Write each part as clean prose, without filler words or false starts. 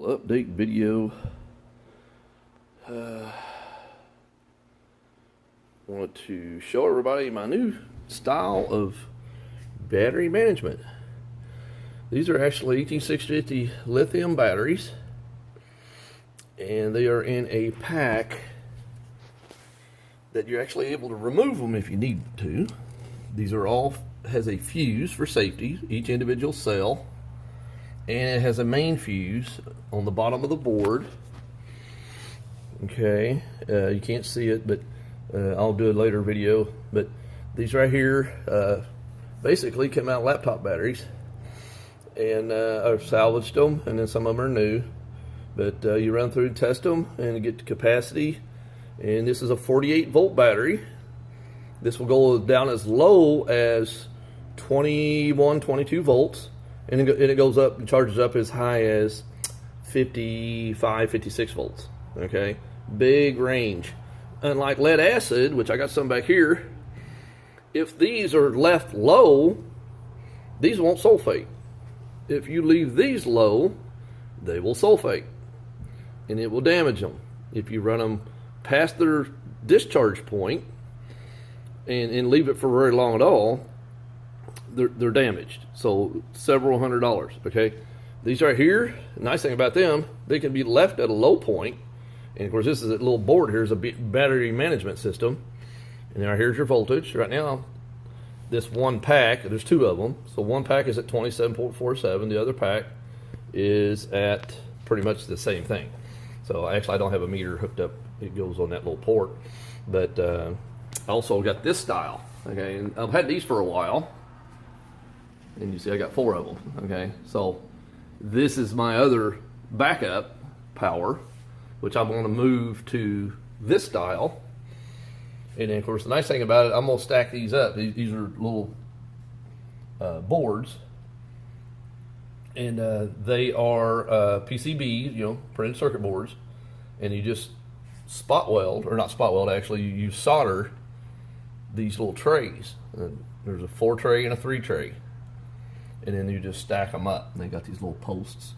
Update video. Want to show everybody my new style of battery management. These are actually 18650 lithium batteries, and they are in a pack that you're actually able to remove them if you need to. These are all has a fuse for safety, each individual cell, and it has a main fuse on the bottom of the board. Okay, you can't see it, but I'll do a later video. But these right here basically come out laptop batteries, and I've salvaged them, and then some of them are new. But you run through and test them and get the capacity. And this is a 48 volt battery. This will go down as low as 21, 22 volts. And it goes up and charges up as high as 55, 56 volts. Okay, big range. Unlike lead acid, which I got some back here, if these are left low, these won't sulfate. If you leave these low, they will sulfate, and it will damage them. If you run them past their discharge point and leave it for very long at all, they're damaged. So several $100s. Okay, these right here, the nice thing about them, they can be left at a low point. And of course, this is a little board here is a battery management system. And now here's your voltage. Right now, this one pack, there's two of them. So one pack is at 27.47. The other pack is at pretty much the same thing. So actually, I don't have a meter hooked up. It goes on that little port. But I also got this style. Okay, and I've had these for a while. And you see I got 4 of them. Okay, so this is my other backup power, which I'm going to move to this style. And then of course the nice thing about it, I'm going to stack these up. These are little boards, and they are PCB, you know, printed circuit boards, and you just spot weld, or not spot weld, actually you solder these little trays. There's a 4 tray and a 3 tray. And then you just stack them up. And they got these little posts.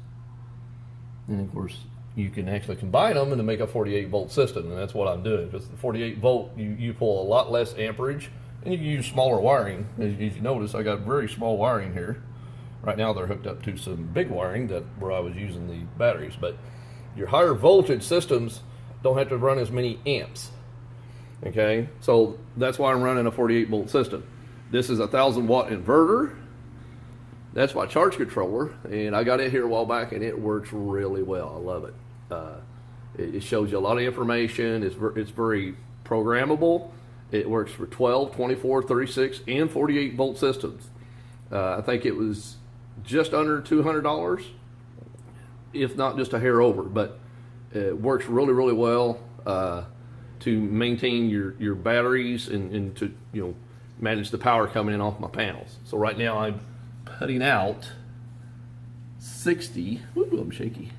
And of course, you can actually combine them and make a 48 volt system. And that's what I'm doing. Because the 48 volt, you pull a lot less amperage. And you can use smaller wiring. As you notice, I got very small wiring here. Right now, they're hooked up to some big wiring where I was using the batteries. But your higher voltage systems don't have to run as many amps. Okay? So that's why I'm running a 48 volt system. This is a 1,000 watt inverter. That's my charge controller, and I got it here a while back, and it works really well. I love it. It shows you a lot of information. It's very programmable. It works for 12, 24, 36, and 48 volt systems. I think it was just under $200, if not just a hair over, but it works really, really well to maintain your batteries and to, you know, manage the power coming in off my panels. So right now I'm putting out 60, ooh, I'm shaky,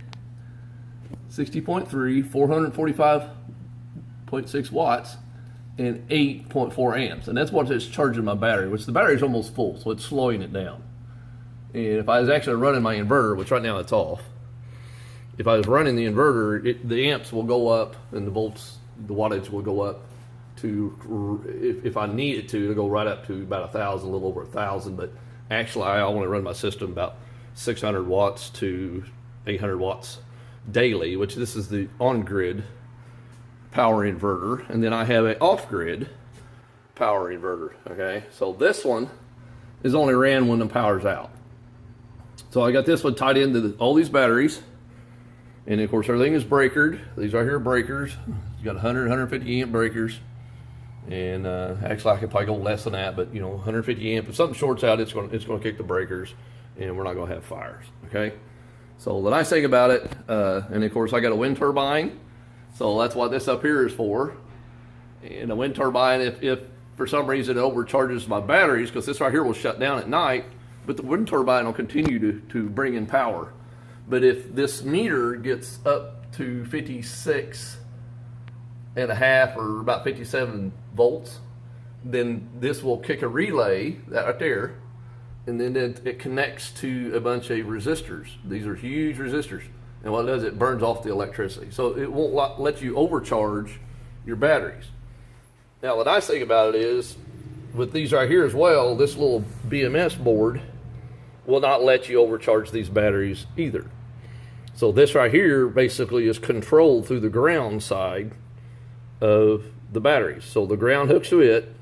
60.3, 445.6 watts, and 8.4 amps. And that's what it's charging my battery, which the battery is almost full, so it's slowing it down. And if I was actually running my inverter, which right now it's off, if I was running the inverter, the amps will go up and the volts, the wattage will go up to, if I need it to go right up to about 1,000, a little over 1,000, but actually, I only run my system about 600 watts to 800 watts daily, which this is the on-grid power inverter, and then I have an off-grid power inverter. Okay, so this one is only ran when the power's out. So I got this one tied into all these batteries, and of course everything is breakered. These right here are breakers. You got 100, 150 amp breakers. And actually, I could probably go less than that, but you know, 150 amp. If something shorts out, it's going to kick the breakers, and we're not going to have fires. Okay. So the nice thing about it, and of course, I got a wind turbine, so that's what this up here is for. And a wind turbine, if for some reason it overcharges my batteries, because this right here will shut down at night, but the wind turbine will continue to bring in power. But if this meter gets up to 56 and a half, or about 57 volts, then this will kick a relay, that right there, and then it connects to a bunch of resistors. These are huge resistors, And what it does, it burns off the electricity. So it won't let you overcharge your batteries. Now, the nice thing about it is, with these right here as well, this little BMS board will not let you overcharge these batteries either. So this right here basically is controlled through the ground side of the batteries. So the ground hooks to it.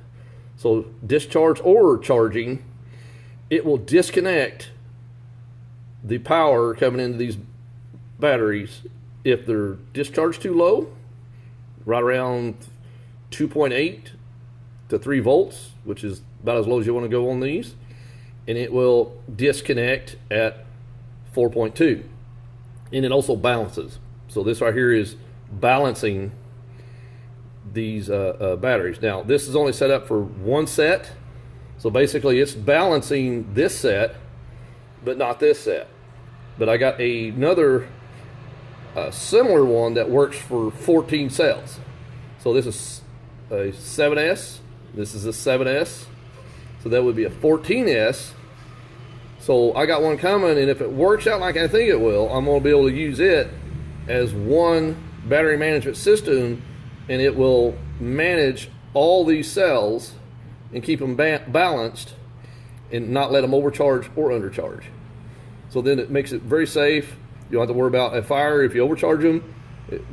So discharge or charging, it will disconnect the power coming into these batteries if they're discharged too low, right around 2.8 to 3 volts, which is about as low as you want to go on these, and it will disconnect at 4.2, and it also balances. So this right here is balancing these batteries. Now this is only set up for one set, so basically it's balancing this set but not this set. But I got another similar one that works for 14 cells. So this is a 7S, this is a 7S, so that would be a 14S. So I got one coming, and if it works out like I think it will, I'm going to be able to use it as one battery management system, and it will manage all these cells and keep them balanced and not let them overcharge or undercharge. So then it makes it very safe. You don't have to worry about a fire. If you overcharge them,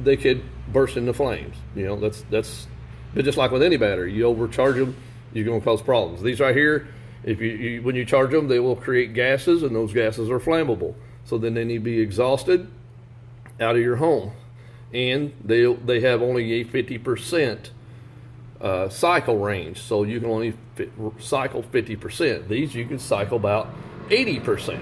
they could burst into flames. You know, that's but just like with any battery, you overcharge them, you're going to cause problems. These right here, if you when you charge them, they will create gases, and those gases are flammable. So then they need to be exhausted out of your home, and they have only a 50% cycle range, so you can only cycle 50%. These you can cycle about 80%.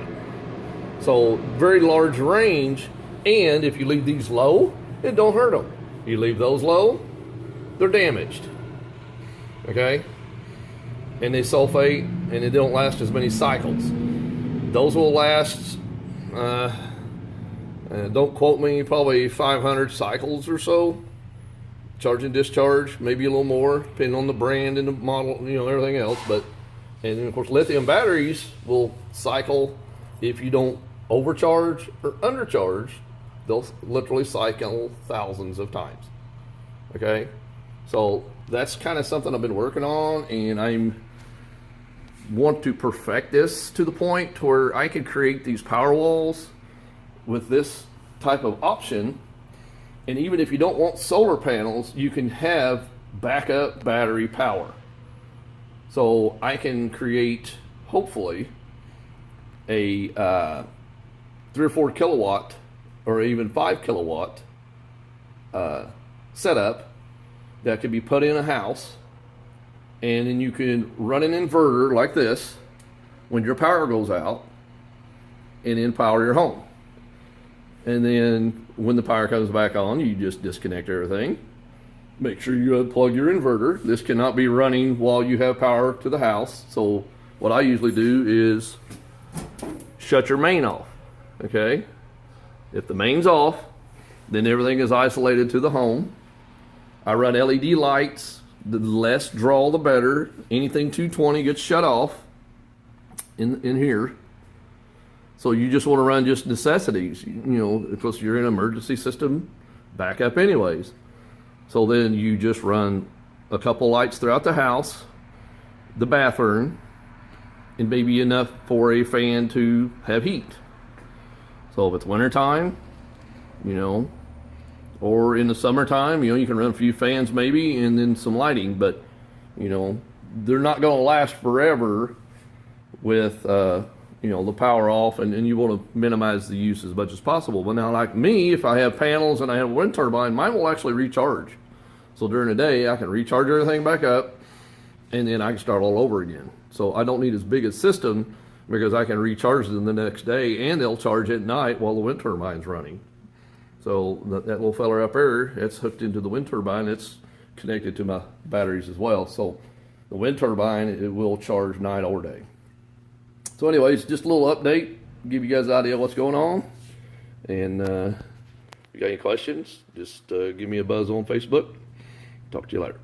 So very large range, and if you leave these low, it don't hurt them. You leave those low, they're damaged. Okay, and they sulfate, and they don't last as many cycles. Those will last. Don't quote me, probably 500 cycles or so. Charge and discharge, maybe a little more, depending on the brand and the model, you know, everything else. But, and then of course, lithium batteries will cycle, if you don't overcharge or undercharge, they'll literally cycle thousands of times. Okay, so that's kind of something I've been working on, and I want to perfect this to the point where I can create these power walls with this type of option. And even if you don't want solar panels, you can have backup battery power. So I can create, hopefully, a 3 or 4 kilowatt or even 5 kilowatt setup that could be put in a house, and then you can run an inverter like this when your power goes out, and then power your home. And then when the power comes back on, you just disconnect everything. Make sure you unplug your inverter. This cannot be running while you have power to the house. So what I usually do is shut your main off. Okay? If the main's off, then everything is isolated to the home. I run LED lights. The less draw, the better. Anything 220 gets shut off in here. So you just want to run just necessities, you know, because you're in an emergency system backup anyways. So then you just run a couple lights throughout the house, the bathroom, and maybe enough for a fan to have heat. So if it's wintertime, you know, or in the summertime, you know, you can run a few fans maybe, and then some lighting, but, you know, they're not going to last forever with, you know, the power off, and you want to minimize the use as much as possible. But now, like me, if I have panels and I have a wind turbine, mine will actually recharge. So during the day, I can recharge everything back up, and then I can start all over again. So I don't need as big a system, because I can recharge them the next day, and they'll charge at night while the wind turbine's running. So that little fella up there, it's hooked into the wind turbine. It's connected to my batteries as well. So the wind turbine, it will charge night or day. So anyways, just a little update, give you guys an idea of what's going on. And if you got any questions, just give me a buzz on Facebook. Talk to you later.